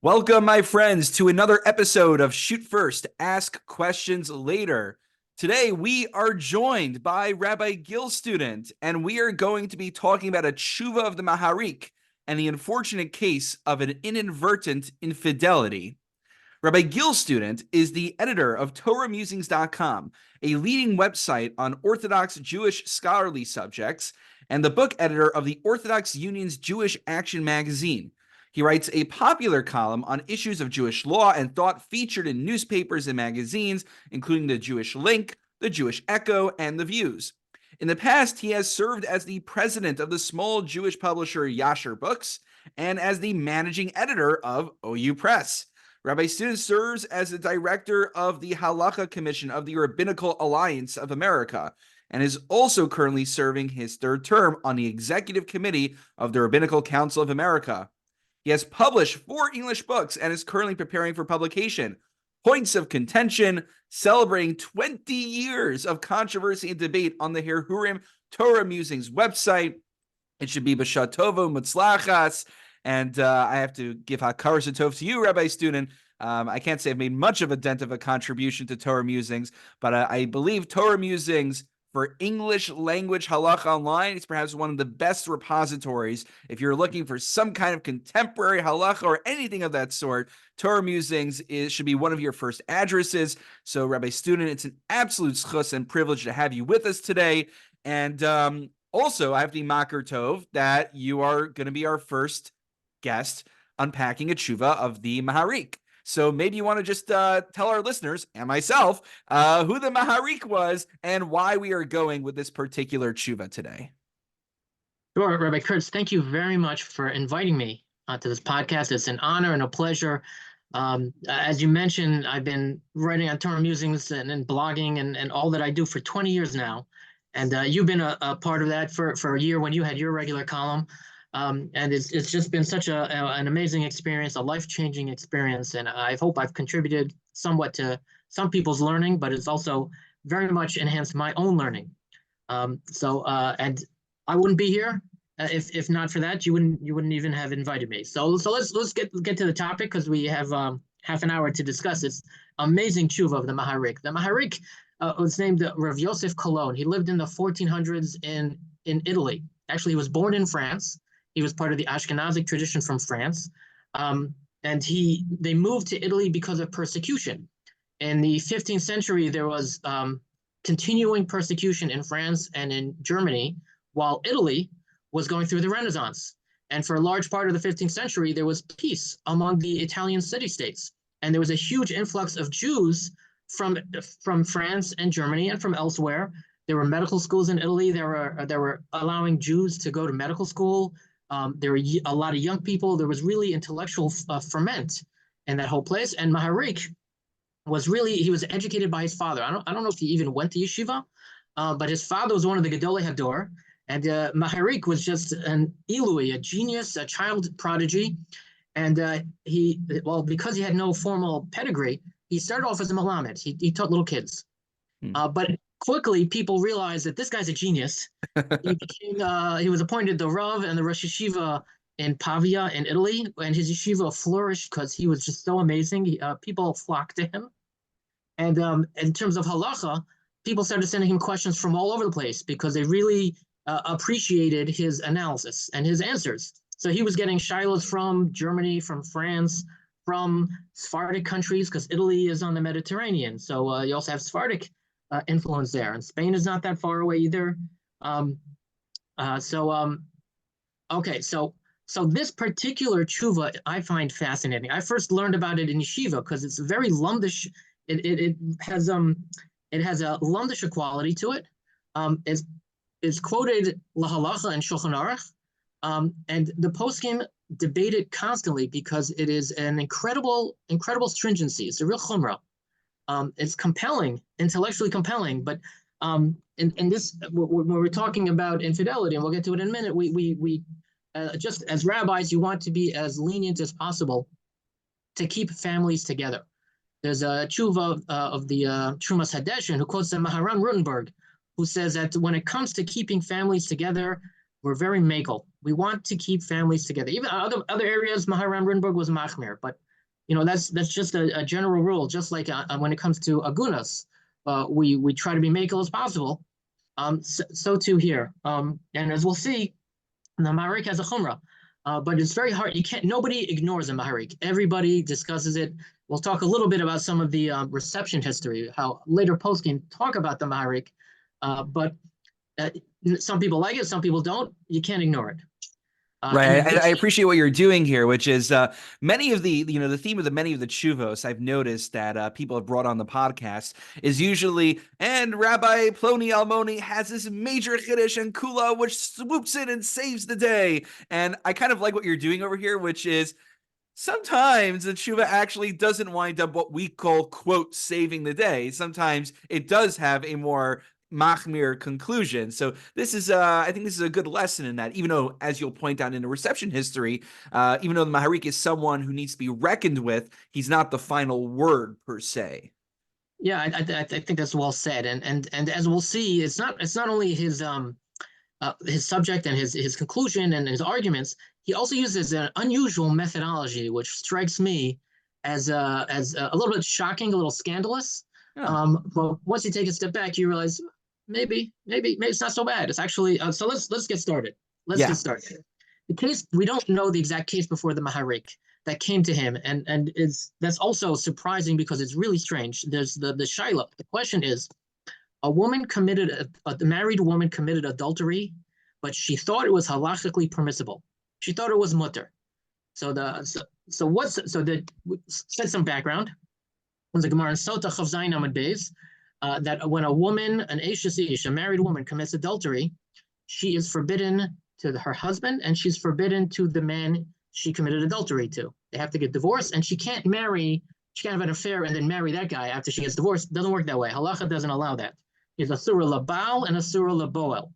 Welcome, my friends, to another episode of Shoot First, Ask Questions Later. Today, we are joined by Rabbi Gil Student, and we are going to be talking about a tshuva of the Maharik and the unfortunate case of an inadvertent infidelity. Rabbi Gil Student is the editor of TorahMusings.com, a leading website on Orthodox Jewish scholarly subjects, and the book editor of the Orthodox Union's Jewish Action magazine. He writes a popular column on issues of Jewish law and thought featured in newspapers and magazines, including the Jewish Link, the Jewish Echo, and the Views. In the past, he has served as the president of the small Jewish publisher Yasher Books and as the managing editor of OU Press. Rabbi Student serves as the director of the Halacha Commission of the Rabbinical Alliance of America and is also currently serving his third term on the executive committee of the Rabbinical Council of America. He has published 4 English books and is currently preparing for publication. Points of Contention, celebrating 20 years of controversy and debate on the Herhurim Torah Musings website. It should be B'Shah Tova Mutzlachas. And I have to give Hakar Satov to you, Rabbi Student. I can't say I've made much of a dent of a contribution to Torah Musings, but I believe Torah Musings for English language halacha online is perhaps one of the best repositories. If you're looking for some kind of contemporary halacha or anything of that sort, Torah Musings should be one of your first addresses. So, Rabbi Student, it's an absolute schus and privilege to have you with us today. And also, I have the Makar Tov that you are going to be our first guest unpacking a tshuva of the Maharik. So maybe you want to just tell our listeners and myself who the Maharik was and why we are going with this particular tshuva today. Sure, Rabbi Kurtz, thank you very much for inviting me to this podcast. It's an honor and a pleasure. As you mentioned, I've been writing on Torah Musings and blogging and all that I do for 20 years now. And you've been a part of that for a year when you had your regular column. And it's just been such an amazing experience, a life-changing experience, and I hope I've contributed somewhat to some people's learning, but it's also very much enhanced my own learning. And I wouldn't be here if not for that. You wouldn't even have invited me. So let's get to the topic, because we have half an hour to discuss this amazing tshuva of the Maharik. The Maharik was named Rav Yosef Cologne. He lived in the 1400s in Italy. Actually, he was born in France. He was part of the Ashkenazic tradition from France, and they moved to Italy because of persecution. In the 15th century, there was continuing persecution in France and in Germany, while Italy was going through the Renaissance. And for a large part of the 15th century, there was peace among the Italian city-states, and there was a huge influx of Jews from France and Germany and from elsewhere. There were medical schools in Italy. There were allowing Jews to go to medical school. There were a lot of young people. There was really intellectual ferment in that whole place. And Maharik he was educated by his father. I don't know if he even went to yeshiva, but his father was one of the Gedolei Hador. And Maharik was just an Ilui, a genius, a child prodigy. And because he had no formal pedigree, he started off as a Melamed. He taught little kids. But quickly, people realized that this guy's a genius. He was appointed the Rav and the Rosh Yeshiva in Pavia in Italy, and his yeshiva flourished because he was just so amazing. People flocked to him. And in terms of halacha, people started sending him questions from all over the place because they really appreciated his analysis and his answers. So he was getting shilohs from Germany, from France, from Sephardic countries, because Italy is on the Mediterranean. So you also have Sephardic influence there, and Spain is not that far away either. So this particular tshuva I find fascinating. I first learned about it in yeshiva because it's very lumdish. It has a lumdish quality to it. It's quoted lahalacha and Shulchan Aruch, and the poskim debate it constantly because it is an incredible stringency. It's a real chumrah. It's compelling, intellectually compelling, but in this, when we're talking about infidelity, and we'll get to it in a minute, we just as rabbis, you want to be as lenient as possible to keep families together. There's a tshuva of the Trumas Hadeshin who quotes the Maharan Rutenberg, who says that when it comes to keeping families together, we're very makel. We want to keep families together. Even other areas, Maharan Rutenberg was machmir, but That's just a general rule. Just like when it comes to agunas, we try to be makel as possible. So too here. And as we'll see, the Maharik has a chumrah, but it's very hard. Nobody ignores a Maharik. Everybody discusses it. We'll talk a little bit about some of the reception history, how later posts can talk about the Maharik, but some people like it, some people don't. You can't ignore it. Right. I appreciate what you're doing here, which is many of the theme of many of the chuvos I've noticed that people have brought on the podcast is usually, and Rabbi Ploni Almoni has this major chiddush and kula which swoops in and saves the day. And I kind of like what you're doing over here, which is sometimes the tshuva actually doesn't wind up what we call, quote, saving the day. Sometimes it does have a more machmir conclusion. So this is, I think this is a good lesson in that, even though, as you'll point out in the reception history, even though the Maharik is someone who needs to be reckoned with, he's not the final word per se. Yeah, I think that's well said. And as we'll see, it's not only his subject and his conclusion and his arguments. He also uses an unusual methodology, which strikes me as a little bit shocking, a little scandalous. Oh. But once you take a step back, you realize maybe it's not so bad. It's actually so let's get started. Get started. The case, we don't know the exact case before the Maharik that came to him, and that's also surprising because it's really strange. There's the shaila. The question is, a married woman committed adultery, but she thought it was halachically permissible. She thought it was mutter. Set some background. The Gemara in Sota Chav Zayin Amud Beis, that when a woman, an a married woman, commits adultery, she is forbidden to her husband, and she's forbidden to the man she committed adultery to. They have to get divorced, and she can't have an affair and then marry that guy after she gets divorced. It doesn't work that way. Halacha doesn't allow that. There's a surah labal and a surah laboel.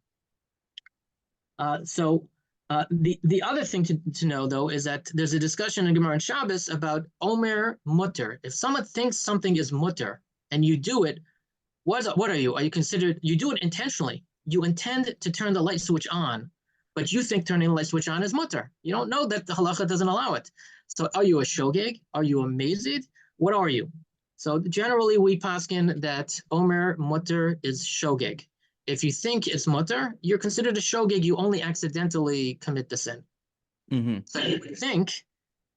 The other thing to know, though, is that there's a discussion in Gemara and Shabbos about Omer mutter. If someone thinks something is mutter and you do it, what are you? Are you considered, you do it intentionally. You intend to turn the light switch on, but you think turning the light switch on is mutter. You don't know that the halacha doesn't allow it. So are you a shogeg? Are you a mazid? What are you? So generally we paskin that Omer mutter is shogeg. If you think it's mutter, you're considered a shogeg. You only accidentally commit the sin. Mm-hmm. So you would think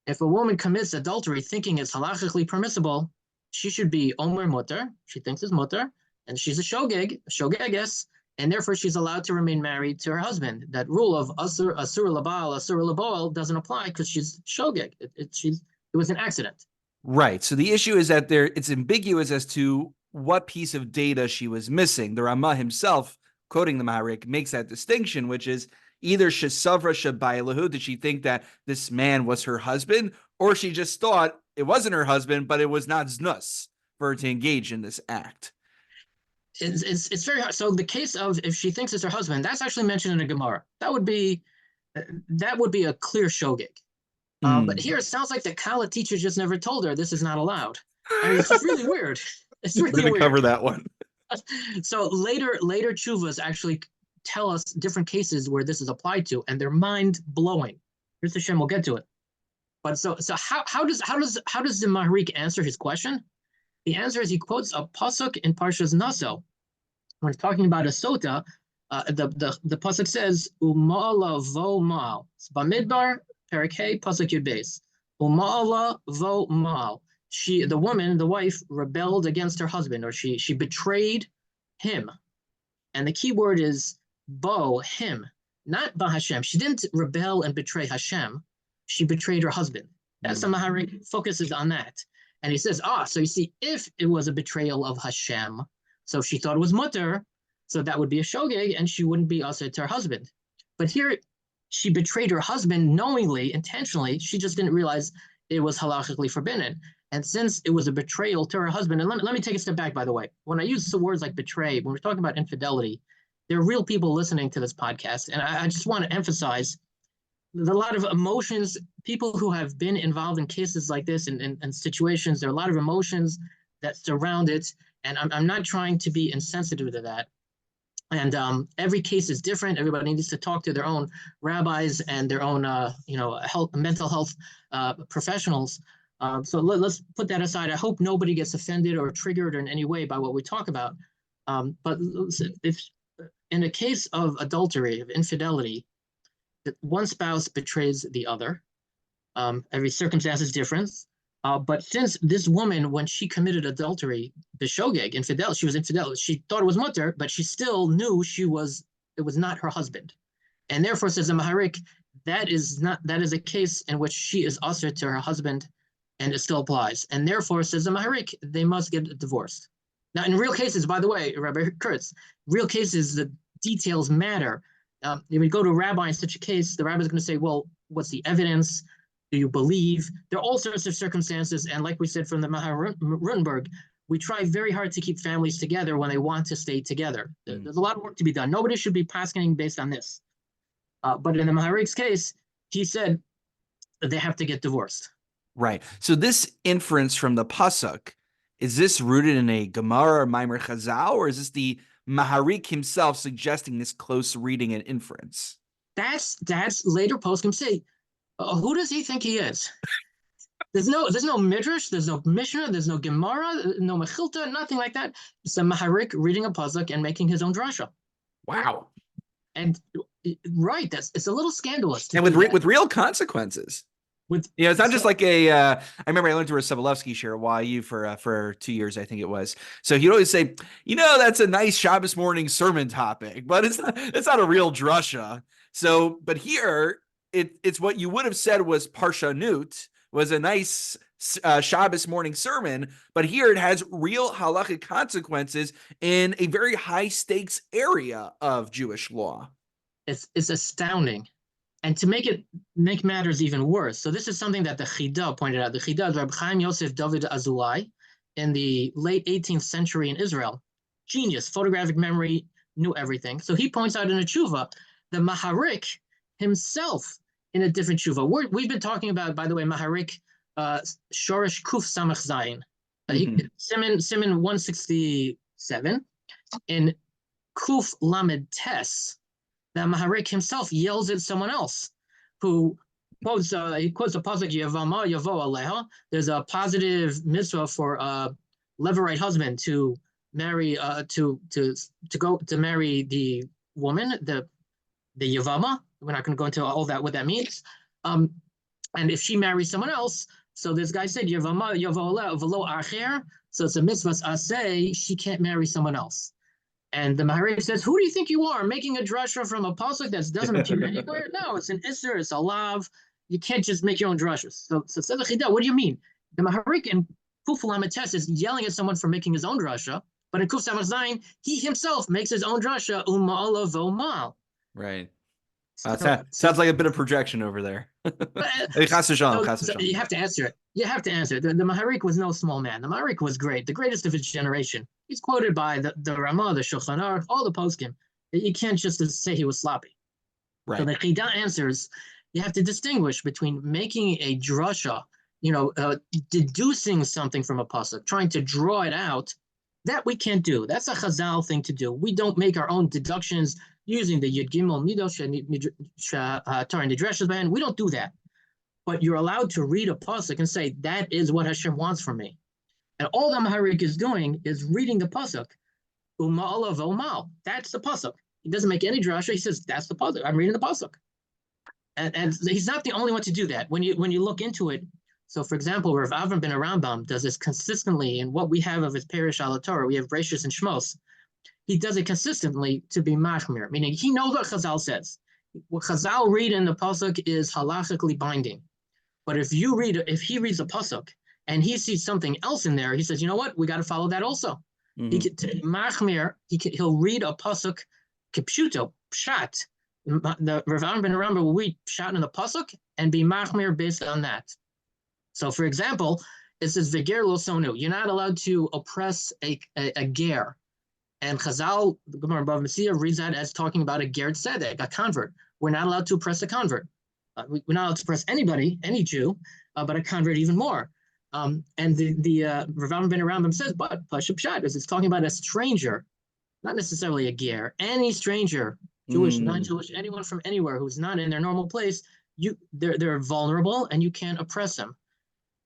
if a woman commits adultery thinking it's halachically permissible, she should be Omer mutter. She thinks it's mutter, and she's a shogeges, and therefore she's allowed to remain married to her husband. That rule of asur labal, asur laboel doesn't apply because she's shogeg. It was an accident. Right. So the issue is that it's ambiguous as to what piece of data she was missing. The Ramah himself, quoting the Maharik, makes that distinction, which is either shesavra shabaylahu, did she think that this man was her husband, or she just thought it wasn't her husband, but it was not znus for her to engage in this act. It's very hard. So the case of if she thinks it's her husband, that's actually mentioned in a Gemara. That would be a clear shogeg. But here it sounds like the Kala teacher just never told her this is not allowed. I mean, it's just really weird. It's really weird. Cover that one. So later tshuvas actually tell us different cases where this is applied to, and they're mind blowing. Here's the Shem. We'll get to it. But so how does the Maharik answer his question? The answer is he quotes a pasuk in Parshas Naso when talking about a sota. The pasuk says Uma'ala vo ma'al. It's Bamidbar Perek Hey pasuk Yud Beis. Uma'ala vo ma'al. The woman, the wife, rebelled against her husband, or she betrayed him. And the key word is bo, him, not ba Hashem. She didn't rebel and betray Hashem. She betrayed her husband. That's the Maharik focuses on that. And he says, so you see, if it was a betrayal of Hashem, so she thought it was mutter, so that would be a shogeg, and she wouldn't be asr to her husband. But here, she betrayed her husband knowingly, intentionally. She just didn't realize it was halachically forbidden. And since it was a betrayal to her husband, and let me take a step back, by the way. When I use the words like betray, when we're talking about infidelity, there are real people listening to this podcast. And I just want to emphasize there's a lot of emotions, people who have been involved in cases like this and situations, there are a lot of emotions that surround it. And I'm not trying to be insensitive to that. And every case is different. Everybody needs to talk to their own rabbis and their own, mental health professionals. So let's put that aside. I hope nobody gets offended or triggered in any way by what we talk about. But if in a case of adultery, of infidelity, one spouse betrays the other. Every circumstance is different. But since this woman, when she committed adultery, beshogeg, infidel, she was infidel. She thought it was mutter, but she still knew it was not her husband. And therefore, says the Maharik, that is a case in which she is usher to her husband, and it still applies. And therefore, says the Maharik, they must get divorced. Now, in real cases, by the way, Rabbi Kurtz, real cases, the details matter. If we go to a rabbi in such a case, the rabbi is going to say, well, what's the evidence? Do you believe? There are all sorts of circumstances. And like we said from the Maharik, we try very hard to keep families together when they want to stay together. There's a lot of work to be done. Nobody should be paskening based on this. But in the Maharik's case, he said that they have to get divorced. Right. So this inference from the pasuk, is this rooted in a Gemara or Maimer Chazal, or is this the Maharik himself suggesting this close reading and inference? That's later poskim say. Who does he think he is? There's no midrash, there's no mishnah, there's no Gemara, no mechilta, nothing like that. It's a Maharik reading a pasuk and making his own drasha. Wow. And right, it's a little scandalous. And with real consequences. It's not just like I remember I learned to a Sobolovsky share at YU for 2 years, I think it was. So he'd always say, that's a nice Shabbos morning sermon topic, but it's not a real drasha. So, but here it's what you would have said was parshanut, was a nice Shabbos morning sermon, but here it has real halachic consequences in a very high stakes area of Jewish law. It's astounding. And to make matters even worse, so this is something that the Chida pointed out. The Chida, Rabbi Chaim Yosef David Azulai, in the late 18th century in Israel, genius, photographic memory, knew everything. So he points out in a tshuva, the Maharik himself in a different tshuva. We've been talking about, by the way, Maharik, Shorish Kuf Samach Zayin, Siman 167, in Kuf Lamed Tes. The Maharik himself yells at someone else who quotes a pasuk, Yavama Yavo Aleha. There's a positive mitzvah for a Levirate husband to marry to marry the woman, the Yavama. We're not going to go into all that, what that means. And if she marries someone else, so this guy said Yavama Yavo Aleha Velo Acher. So it's a mitzvah asay, she can't marry someone else. And the Maharik says, who do you think you are, making a drasha from a pasuk that doesn't appear anywhere? No, it's an Esther, it's a lav. You can't just make your own drashas. So says the Chida, what do you mean? The Maharik in Kuf Lamed Tes is yelling at someone for making his own drasha, but in Kuf Samach Zayin, he himself makes his own drasha, Uma'ala Vomal. Right. Sounds like a bit of projection over there. So you have to answer it. You have to answer it. The Maharik was no small man. The Maharik was great, the greatest of his generation. He's quoted by the Ramah, the Shulchan Aruch, all the poskim. You can't just say he was sloppy. Right. So the Chida answers, you have to distinguish between making a drasha, deducing something from a pasuk, trying to draw it out. That we can't do. That's a Chazal thing to do. We don't make our own deductions using the Yud Gimel Midosh Torah Nidreshes band. We don't do that. But you're allowed to read a pasuk and say, that is what Hashem wants from me. And all the Maharik is doing is reading the pasuk. Uma'ala v'omal. That's the pasuk. He doesn't make any drasha. He says, that's the pasuk. I'm reading the pasuk. And he's not the only one to do that. When you look into it, so for example, Rav Avram ben Arambam does this consistently in what we have of his Perish al Torah. We have Bereshis and Shmos. He does it consistently to be machmir, meaning he knows what Chazal says. What Chazal read in the pasuk is halachically binding. But if he reads a pasuk and he sees something else in there, he says, you know what? We got to follow that also. Machmir, he'll read a pasuk kipshuto, pshat. The Rav Avram ben Arambam will read pshat in the pasuk and be machmir based on that. So, for example, it says "Veger lo sonu." You're not allowed to oppress a ger, and Chazal, the Gemara above Messiah, reads that as talking about a ger tzedek, a convert. We're not allowed to oppress a convert. We're not allowed to oppress anybody, any Jew, but a convert even more. And the Rav Avram ben Arambam says, but Pashup Pshat is it's talking about a stranger, not necessarily a ger, any stranger, Jewish, non-Jewish, anyone from anywhere who's not in their normal place. They're vulnerable, and you can't oppress them.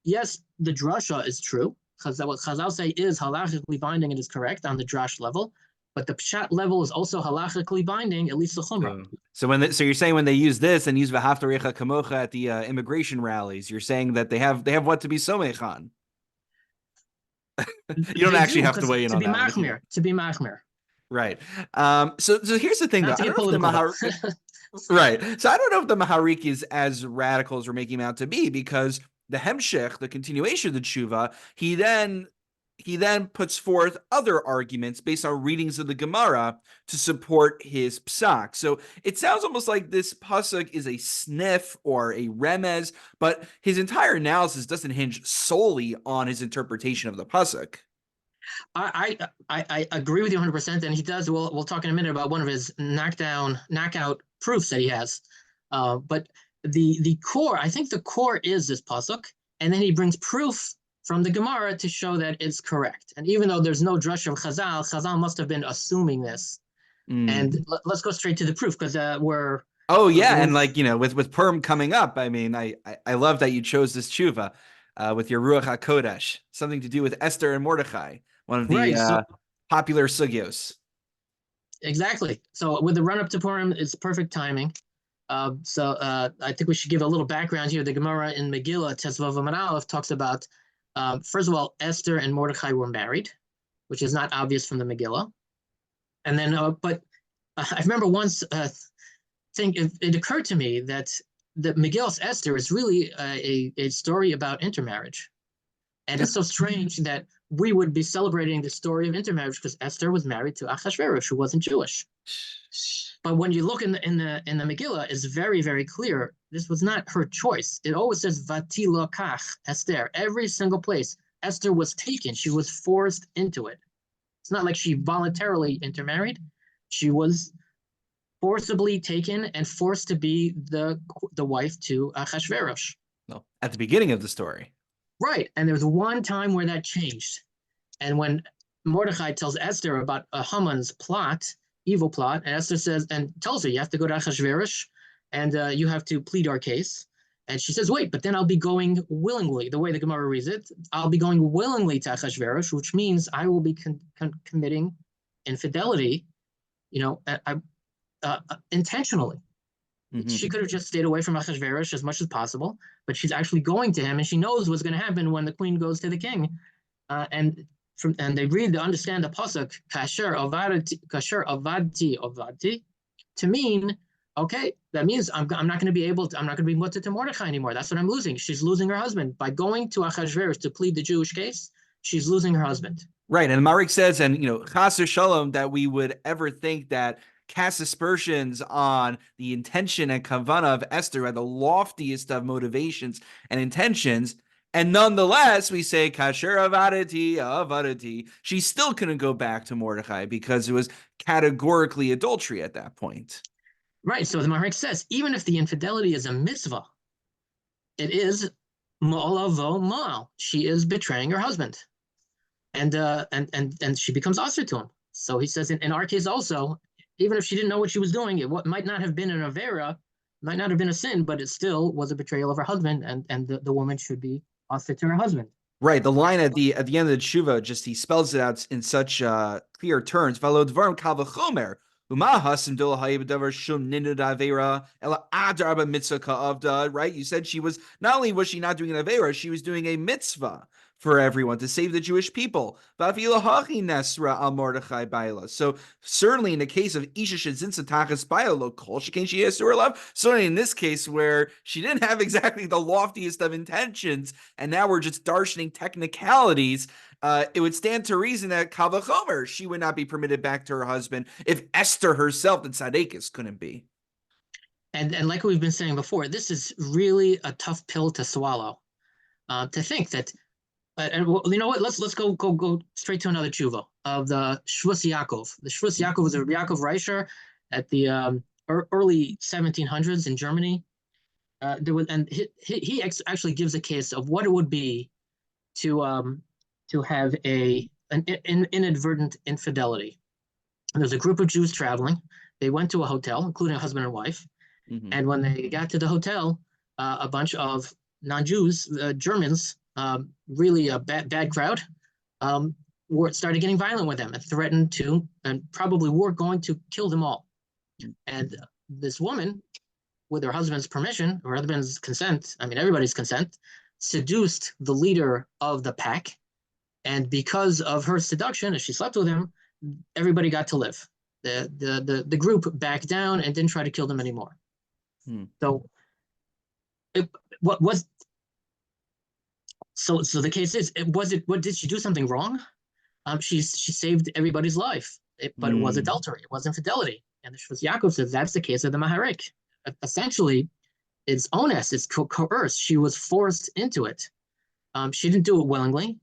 yes, the drasha is true, because what Chazal say is halachically binding and is correct on the drash level, but the pshat level is also halachically binding, at least the chumrah. So you're saying when they use this and use v'haftarecha kamocha at the immigration rallies, you're saying that they have what to be somech on. You don't actually have to weigh in on that one. To be machmir. Right. So here's the thing, Not though. to I get don't know if political. the right. So I don't know if the Maharik is as radical as we're making him out to be, because the hemshech, the continuation of the tshuva, he then puts forth other arguments based on readings of the Gemara to support his psak. So it sounds almost like this pasuk is a sniff or a remez, but his entire analysis doesn't hinge solely on his interpretation of the pasuk. I agree with you 100%, and he does. We'll talk in a minute about one of his knockout proofs that he has. But the core, I think the core is this pasuk, and then he brings proof from the Gemara to show that it's correct. And even though there's no drush of Chazal must have been assuming this. And let's go straight to the proof, because we're. Oh yeah, and like, with Purim coming up, I mean, I love that you chose this tshuva with your Ruach HaKodesh, something to do with Esther and Mordechai, one of the popular sugyos. Exactly. So with the run up to Purim, it's perfect timing. So I think we should give a little background here. The Gemara in Megillah, Tesvav Amud Aleph, talks about, first of all, Esther and Mordechai were married, which is not obvious from the Megillah. And then, but I remember once it occurred to me that the Megillah's Esther is really a story about intermarriage. And it's so strange that we would be celebrating the story of intermarriage because Esther was married to Achashverosh, who wasn't Jewish. But when you look in the Megillah, it's very, very clear this was not her choice. It always says Vati lo kach, Esther. Every single place, Esther was taken. She was forced into it. It's not like she voluntarily intermarried. She was forcibly taken and forced to be the wife to Achashverosh. No, at the beginning of the story. Right. And there was one time where that changed. And when Mordechai tells Esther about Haman's plot, evil plot, and Esther says, and tells her, you have to go to Achashverosh and you have to plead our case. And she says, wait, but then I'll be going willingly. The way the Gemara reads it, I'll be going willingly to Achashverosh, which means I will be committing infidelity, intentionally. Mm-hmm. She could have just stayed away from Achashverosh as much as possible, but she's actually going to him, and she knows what's going to happen when the queen goes to the king. And they understand the pasuk kasher avadti to mean, okay, that means I'm not going to be mutter to Mordechai anymore. That's what I'm losing. She's losing her husband by going to Achashverosh to plead the Jewish case. She's losing her husband. Right, and Maharik says, and chaser shalom, that we would ever think that cast aspersions on the intention and kavanah of Esther had the loftiest of motivations and intentions, and nonetheless we say kasher avadati, she still couldn't go back to Mordechai because it was categorically adultery at that point. Right. So the Maharik says, even if the infidelity is a mitzvah, it is ma'alavo ma'al. She is betraying her husband, and she becomes usher to him. So he says, in our case also, even if she didn't know what she was doing, it might not have been an avera, might not have been a sin, but it still was a betrayal of her husband, and the woman should be usher to her husband. Right. The line at the end of the tshuva, he spells it out in such clear terms. Right? You said she was, not only was she not doing an avera, she was doing a mitzvah for everyone to save the Jewish people. So certainly in the case of Isha Shezinsa Bayalo Kol Shekain she has to her love, certainly in this case where she didn't have exactly the loftiest of intentions, and now we're just darshaning technicalities, it would stand to reason that Kal V'chomer, she would not be permitted back to her husband if Esther herself, the tzaddikus, couldn't be. And like we've been saying before, this is really a tough pill to swallow. To think that, and you know what? Let's go straight to another tshuva of the Shvus Yaakov. The Shvus Yaakov was a Yaakov Reisher at the early 1700s in Germany. He actually gives a case of what it would be to have an inadvertent infidelity. And there's a group of Jews traveling. They went to a hotel, including a husband and wife. Mm-hmm. And when they got to the hotel, a bunch of non-Jews, Germans, really a bad crowd, started getting violent with them and threatened to, and probably were going to kill them all. And this woman, with her husband's permission, her husband's consent, I mean, everybody's consent, seduced the leader of the pack. And because of her seduction, as she slept with him, everybody got to live. The group backed down and didn't try to kill them anymore. So what was so the case is, what did she do something wrong? She saved everybody's life, but it was adultery, it was infidelity. And the Shvus Yaakov says that's the case of the Maharik. Essentially, it's onus, it's coerced. She was forced into it. She didn't do it willingly,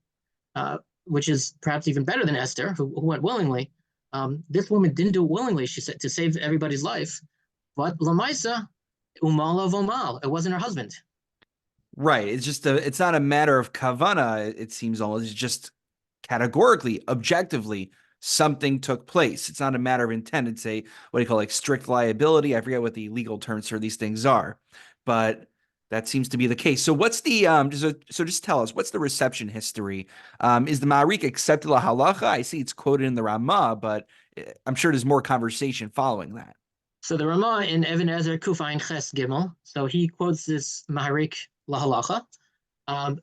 which is perhaps even better than Esther, who went willingly. This woman didn't do it willingly. She said to save everybody's life, but Lamaisa, Umal of Omal, it wasn't her husband. Right. It's just it's not a matter of kavana. It seems almost, it's just categorically, objectively, something took place. It's not a matter of intent. It's a, what do you call, like, strict liability. I forget what the legal terms for these things are, but that seems to be the case. So what's the, just tell us, what's the reception history? Is the Maharik accepted la halacha? I see it's quoted in the Ramah, but I'm sure there's more conversation following that. So the Ramah in Even Ezer Kufayin Ches Gimel, so he quotes this Maharik la halacha.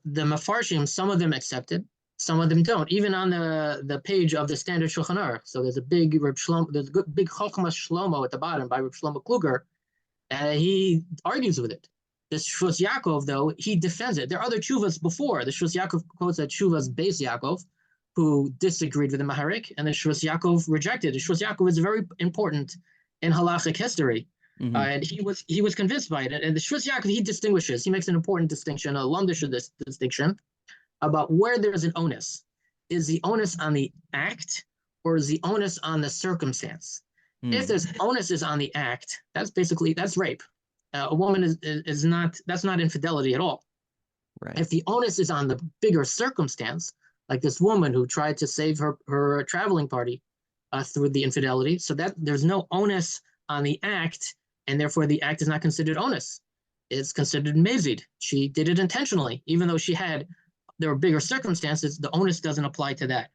The Mefarshim, some of them accepted, some of them don't. Even on the page of the standard Shulchan Aruch, so there's a big big Chochmas Shlomo at the bottom by Reb Shlomo Kluger, and he argues with it. The Shvus Yaakov, though, he defends it. There are other tshuvas before. The Shvus Yaakov quotes a tshuvas Beis Yaakov, who disagreed with the Maharik, and the Shvus Yaakov rejected. The Shvus Yaakov is very important in halachic history, and he was convinced by it. And the Shvus Yaakov, he distinguishes. He makes an important distinction, a lumdish distinction, about where there is an onus. Is the onus on the act, or is the onus on the circumstance? If there's onus is on the act, that's rape. A woman is not, that's not infidelity at all. Right. If the onus is on the bigger circumstance, like this woman who tried to save her traveling party through the infidelity, so that there's no onus on the act, and therefore the act is not considered onus. It's considered mezid. She did it intentionally, even though there were bigger circumstances. The onus doesn't apply to that.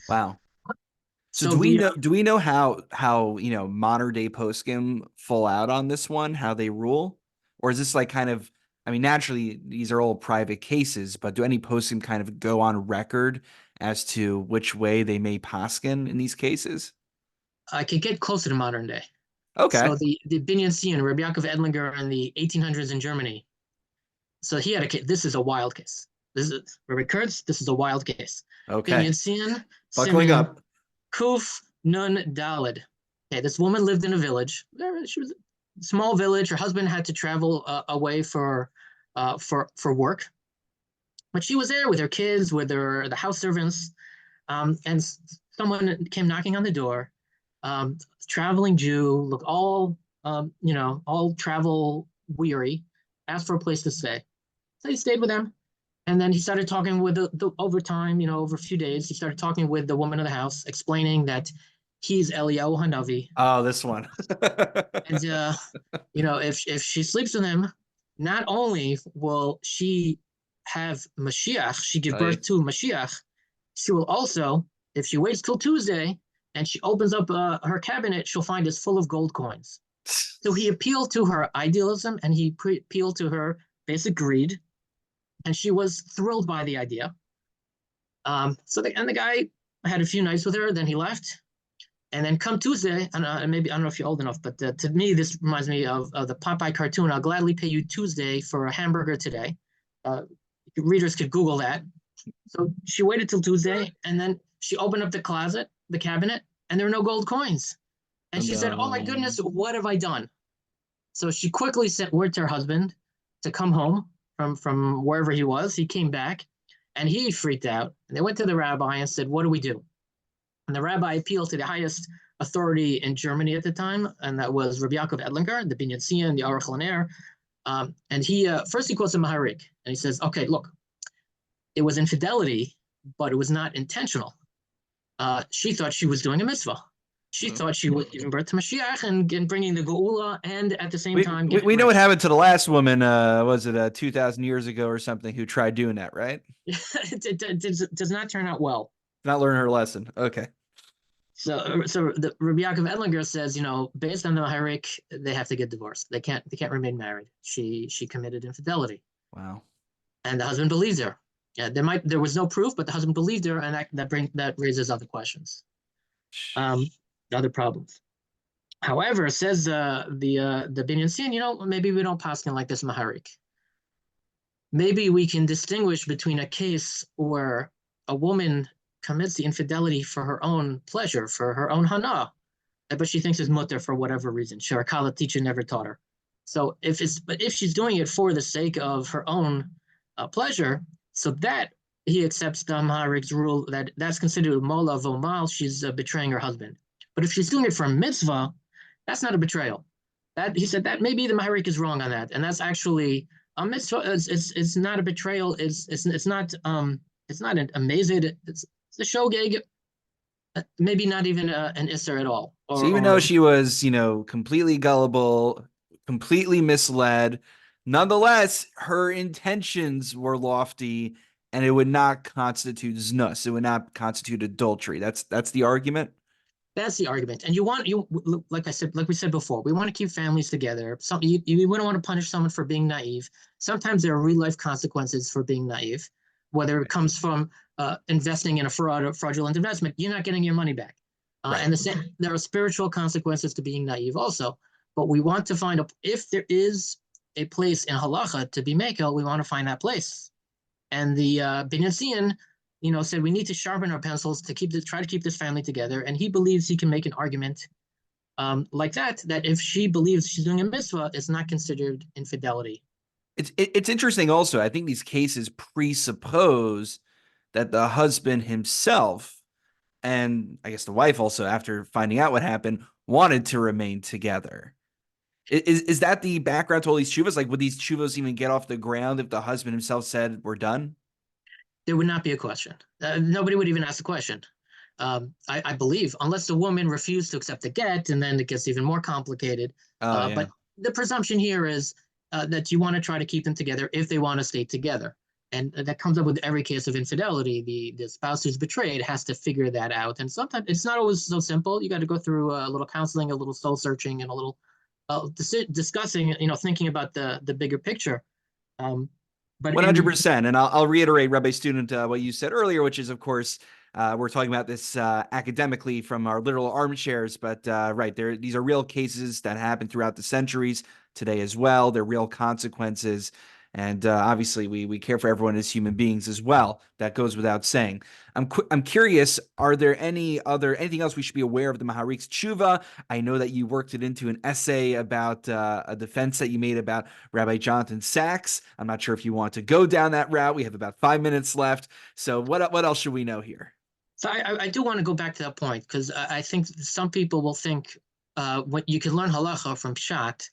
Wow. So do we know how modern day poskim fall out on this one, how they rule? Or is this like kind of, I mean, naturally these are all private cases, but do any poskim kind of go on record as to which way they may poskin in these cases? I could get closer to modern day. Okay. So the Binyan Sian, Rabbi Yaakov Edlinger in the 1800s in Germany. So he had a case. This is a wild case. This is Rabbi Kurtz. This is a wild case. Okay. Binyan Sian. Buckling up. Kuf Nun Dalid. Okay, this woman lived in a village. She was a small village. Her husband had to travel away for work, but she was there with her kids, with the house servants, and someone came knocking on the door. Traveling Jew, look all all travel weary, asked for a place to stay. So he stayed with them. And then he started talking with over time, over a few days, he started talking with the woman of the house, explaining that he's Eliyahu Hanavi. Oh, this one. And, if she sleeps with him, not only will she have Mashiach, she give birth to Mashiach, she will also, if she waits till Tuesday and she opens up her cabinet, she'll find it's full of gold coins. So he appealed to her idealism, and he appealed to her basic greed. And she was thrilled by the idea. The guy had a few nights with her, then he left. And then come Tuesday, and maybe, I don't know if you're old enough, but to me, this reminds me of the Popeye cartoon, I'll gladly pay you Tuesday for a hamburger today. Readers could Google that. So she waited till Tuesday, and then she opened up the cabinet, and there were no gold coins. And she said, oh my goodness, what have I done? So she quickly sent word to her husband to come home from wherever he was. He came back, and he freaked out. And they went to the rabbi and said, what do we do? And the rabbi appealed to the highest authority in Germany at the time, and that was Rabbi Yaakov Edlinger, the Binyan Sian, the Aruch LaNer. And he first he quotes a Maharik, and he says, okay, look, it was infidelity, but it was not intentional. She thought she was doing a mitzvah. She thought she was giving birth to Mashiach and bringing the Geula, and at the same We, time we, getting we know what rich. happened to the last woman, was it 2,000 years ago or something, who tried doing that, right? It does not turn out well. Not learn her lesson. Okay. So the Rabbi Yaakov Edlinger says, based on the Maharik, they have to get divorced. They can't remain married. She committed infidelity, Wow. and the husband believes her. Yeah, there was no proof, but the husband believed her, and that raises other questions, other problems. However, says the Binyan Sin, maybe we don't paskin like this Maharik. Maybe we can distinguish between a case where a woman commits the infidelity for her own pleasure, for her own hana, but she thinks it's mutter for whatever reason. Her Kala teacher never taught her. So if she's doing it for the sake of her own pleasure, so that he accepts the Maharik's rule that's considered mola vomal. She's betraying her husband. But if she's doing it for a mitzvah, that's not a betrayal. That he said that maybe the Maharik is wrong on that, and that's actually a mitzvah. It's not a betrayal. It's not an amazing. It's a shogeg. Maybe not even an Esther at all. So even though she was, completely gullible, completely misled, nonetheless, her intentions were lofty, and it would not constitute znus. It would not constitute adultery. That's the argument. That's the argument. And like we said before, we want to keep families together. You wouldn't want to punish someone for being naive. Sometimes there are real life consequences for being naive, whether it comes from investing in a fraudulent investment. You're not getting your money back. Right. And there are spiritual consequences to being naive also. But we want to find if there is a place in halacha to be mekel, we want to find that place. And the Binyan Sin, said we need to sharpen our pencils to try to keep this family together. And he believes he can make an argument like that if she believes she's doing a mitzvah, it's not considered infidelity. It's interesting also. I think these cases presuppose that the husband himself, and I guess the wife also, after finding out what happened, wanted to remain together. Is that the background to all these chuvas? Like, would these chuvas even get off the ground if the husband himself said, we're done? There would not be a question. Nobody would even ask the question. I believe, unless the woman refused to accept the get, and then it gets even more complicated. Yeah. But the presumption here is that you want to try to keep them together if they want to stay together. And that comes up with every case of infidelity. The spouse who's betrayed has to figure that out. And sometimes it's not always so simple. You got to go through a little counseling, a little soul searching, and a little discussing, thinking about the bigger picture. But 100%. And I'll reiterate, Rabbi Student, what you said earlier, which is, of course, we're talking about this academically from our literal armchairs, but right, these are real cases that happen throughout the centuries today as well. They're real consequences. And obviously, we care for everyone as human beings as well. That goes without saying. I'm curious, are there anything else we should be aware of the Maharik's tshuva? I know that you worked it into an essay about a defense that you made about Rabbi Jonathan Sachs. I'm not sure if you want to go down that route. We have about 5 minutes left. So what else should we know here? So I do want to go back to that point, because I think some people will think when you can learn halacha from Pshat,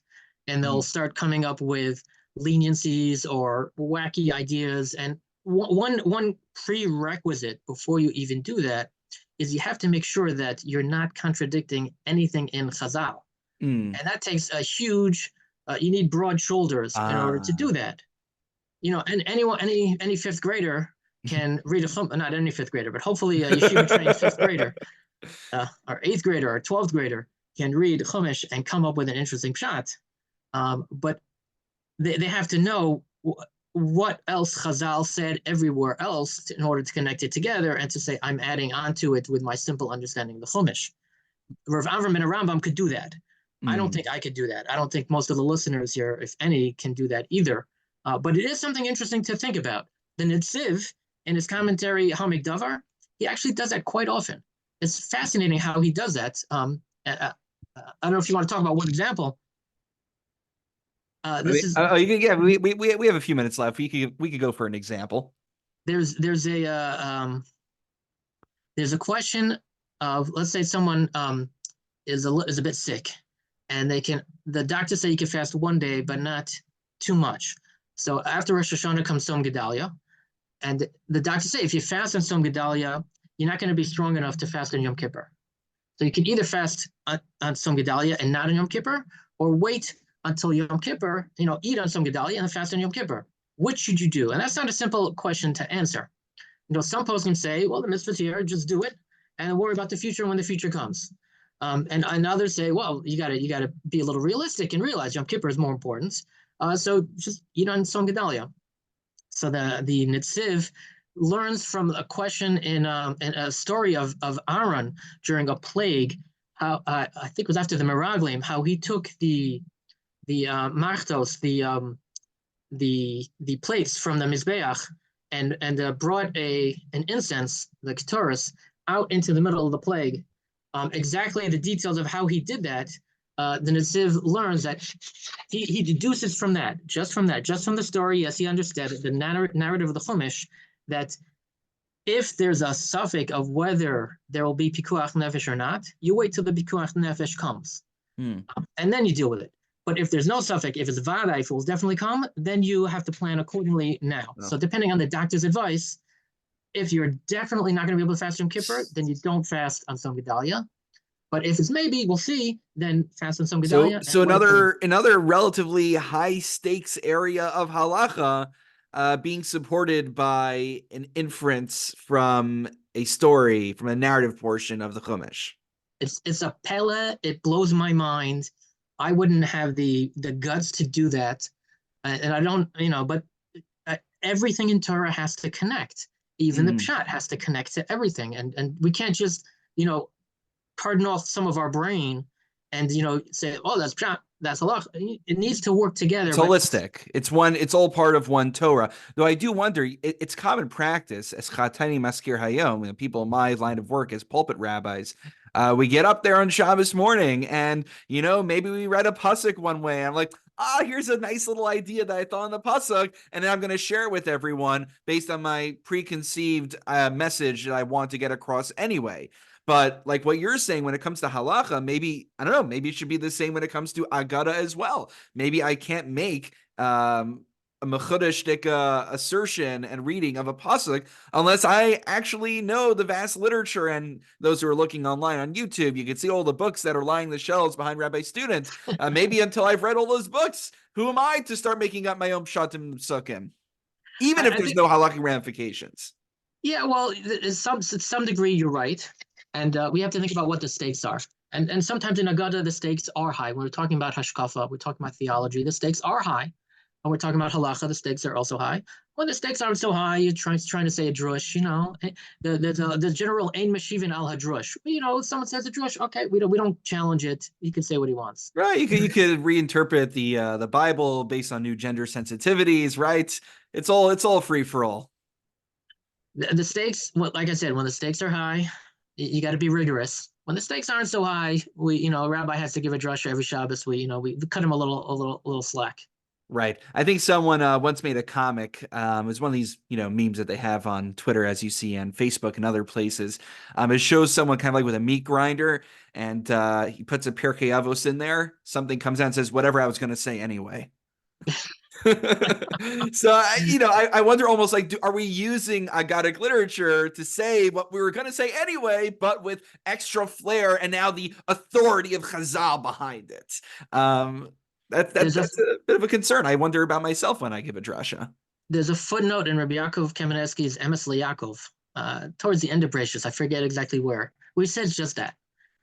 and they'll start coming up with leniencies or wacky ideas. And one prerequisite before you even do that is you have to make sure that you're not contradicting anything in Chazal. And that takes a huge, you need broad shoulders in order to do that. And any fifth grader can read not any fifth grader, but hopefully a yeshiva trained fifth grader, or eighth grader or 12th grader can read Chumash and come up with an interesting pshat. But they have to know what else Chazal said everywhere else in order to connect it together and to say, I'm adding on to it with my simple understanding of the Chumash. Rav Avram and Rambam could do that. I don't think I could do that. I don't think most of the listeners here, if any, can do that either. But it is something interesting to think about. The Netziv, in his commentary, Hamik Davar, he actually does that quite often. It's fascinating how he does that. I don't know if you want to talk about one example. We have a few minutes left. We could go for an example. There's a question of, let's say someone is a bit sick, and the doctor say you can fast one day but not too much. So after Rosh Hashanah comes Tzom Gedalia, and the doctor say if you fast on Tzom Gedalia, you're not going to be strong enough to fast on Yom Kippur. So you can either fast on Tzom Gedalia and not on Yom Kippur, or wait until Yom Kippur, eat on Tzom Gedalia and then fast on Yom Kippur. Which should you do? And that's not a simple question to answer. Some poskim say, well, the mitzvah's here, just do it, and worry about the future when the future comes. And others say, well, you gotta be a little realistic and realize Yom Kippur is more important. So just eat on Tzom Gedalia. So the Netziv learns from a question in a story of Aaron during a plague. How I think it was after the Meraglim, how he took the martos, the plates from the Mizbeach, and brought an incense, the Ketores, out into the middle of the plague. Exactly the details of how he did that, the Netziv learns that he deduces from that, just from the story, yes, he understood the narrative of the Chumash, that if there's a suffix of whether there will be pikuach nefesh or not, you wait till the pikuach nefesh comes, and then you deal with it. But if there's no suffix, if it's vaday, if it will definitely come, then you have to plan accordingly now. So depending on the doctor's advice, if you're definitely not going to be able to fast Yom Kippur, then you don't fast on Tzom Gedalia. But if it's maybe, we'll see, then fast on Tzom Gedalia. So another relatively high stakes area of halacha being supported by an inference from a story, from a narrative portion of the Chumash. It's a pele. It blows my mind. I wouldn't have the guts to do that, and I don't, but everything in Torah has to connect. Even the pshat has to connect to everything, and we can't just, pardon off some of our brain and, say, oh, that's pshat, that's halach. It needs to work together. It's holistic. It's all part of one Torah. Though I do wonder, it's common practice as chatani maskir hayom, people in my line of work as pulpit rabbis. We get up there on Shabbos morning and, maybe we read a pasuk one way. I'm like, here's a nice little idea that I thought on the pasuk, and then I'm going to share it with everyone based on my preconceived message that I want to get across anyway. But like what you're saying, when it comes to halacha, maybe, I don't know, maybe it should be the same when it comes to agada as well. Maybe I can't make a mechudeshtik assertion and reading of a pasuk unless I actually know the vast literature. And those who are looking online on YouTube, you can see all the books that are lining the shelves behind Rabbi Student. Maybe until I've read all those books, who am I to start making up my own pshatim sukkim, even if there's no halakhic ramifications? Yeah, well, to some degree, you're right. And we have to think about what the stakes are. And sometimes in Agada, the stakes are high. When we're talking about Hashkafa, we're talking about theology, the stakes are high. When we're talking about halacha, the stakes are also high. When the stakes aren't so high, you're trying to say a drush, the general ein mashivin al hadrush. If someone says a drush, okay, we don't challenge it. He can say what he wants. Right. You could reinterpret the Bible based on new gender sensitivities, right? It's all free for all. The stakes, like I said, when the stakes are high, you got to be rigorous. When the stakes aren't so high, a rabbi has to give a drush every Shabbos. We cut him a little slack. Right. I think someone once made a comic. It was one of these, memes that they have on Twitter, as you see, on Facebook and other places. It shows someone kind of like with a meat grinder, and he puts a Pirkei Avos in there. Something comes out and says, whatever I was going to say anyway. So, I wonder almost like, are we using Agadic literature to say what we were going to say anyway, but with extra flair and now the authority of Chazal behind it? That's a bit of a concern. I wonder about myself when I give a drasha. There's a footnote in Rabbi Yaakov Kamenetsky's Emes LeYaakov, towards the end of Bereshis, I forget exactly where he says just that.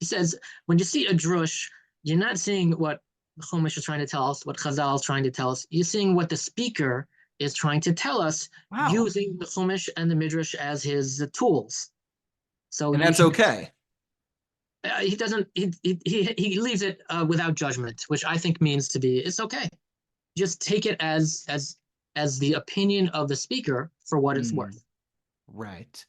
He says, when you see a drush, you're not seeing what the Chumash is trying to tell us, what Chazal is trying to tell us. You're seeing what the speaker is trying to tell us, using the Chumash and the Midrash as his tools. So, and that's okay. He doesn't. He leaves it without judgment, which I think means to be it's okay. Just take it as the opinion of the speaker for what it's worth. Right.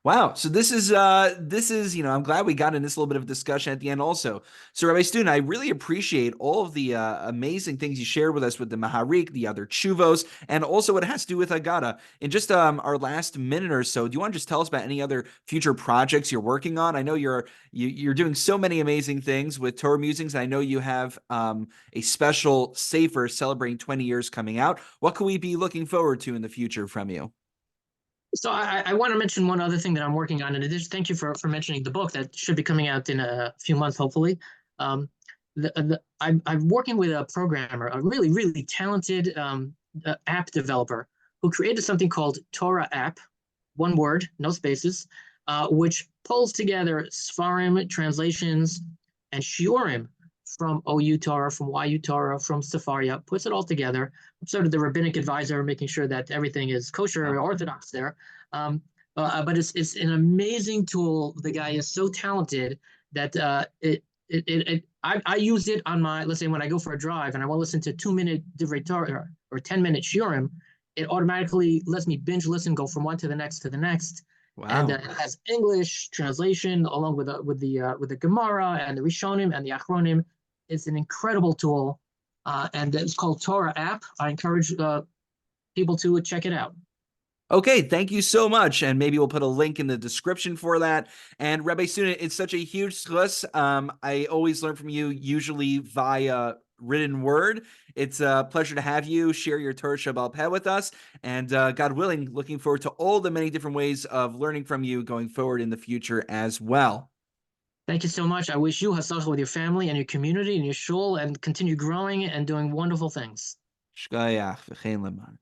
Wow. So this is, I'm glad we got in this little bit of discussion at the end also. So Rabbi Student, I really appreciate all of the amazing things you shared with us with the Maharik, the other chuvos, and also what it has to do with Agada. In just our last minute or so, do you want to just tell us about any other future projects you're working on? I know you're doing so many amazing things with Torah Musings. I know you have a special Sefer celebrating 20 years coming out. What can we be looking forward to in the future from you? So I want to mention one other thing that I'm working on. In addition, thank you for mentioning the book that should be coming out in a few months, hopefully. I'm working with a programmer, a really, really talented app developer who created something called TorahApp, one word, no spaces, which pulls together Sfarim translations and Shiurim from OU Torah, from YU Torah, from Sefaria, puts it all together. I'm sort of the rabbinic advisor, making sure that everything is kosher or orthodox there. But it's an amazing tool. The guy is so talented that I use it on my, let's say when I go for a drive and I want to listen to 2 minute Divrei Torah or 10 minute Shiurim, it automatically lets me binge listen, go from one to the next to the next. And Wow. it has English translation along with the Gemara and the Rishonim and the Achronim. It's an incredible tool, and it's called TorahApp. I encourage people to check it out. Okay, thank you so much. And maybe we'll put a link in the description for that. And Rabbi Student, it's such a huge schluss. I always learn from you, usually via written word. It's a pleasure to have you share your Torah Shabbat Peh with us. And God willing, looking forward to all the many different ways of learning from you going forward in the future as well. Thank you so much. I wish you hatzlacha with your family and your community and your shul, and continue growing and doing wonderful things. Shkayach v'chein leman.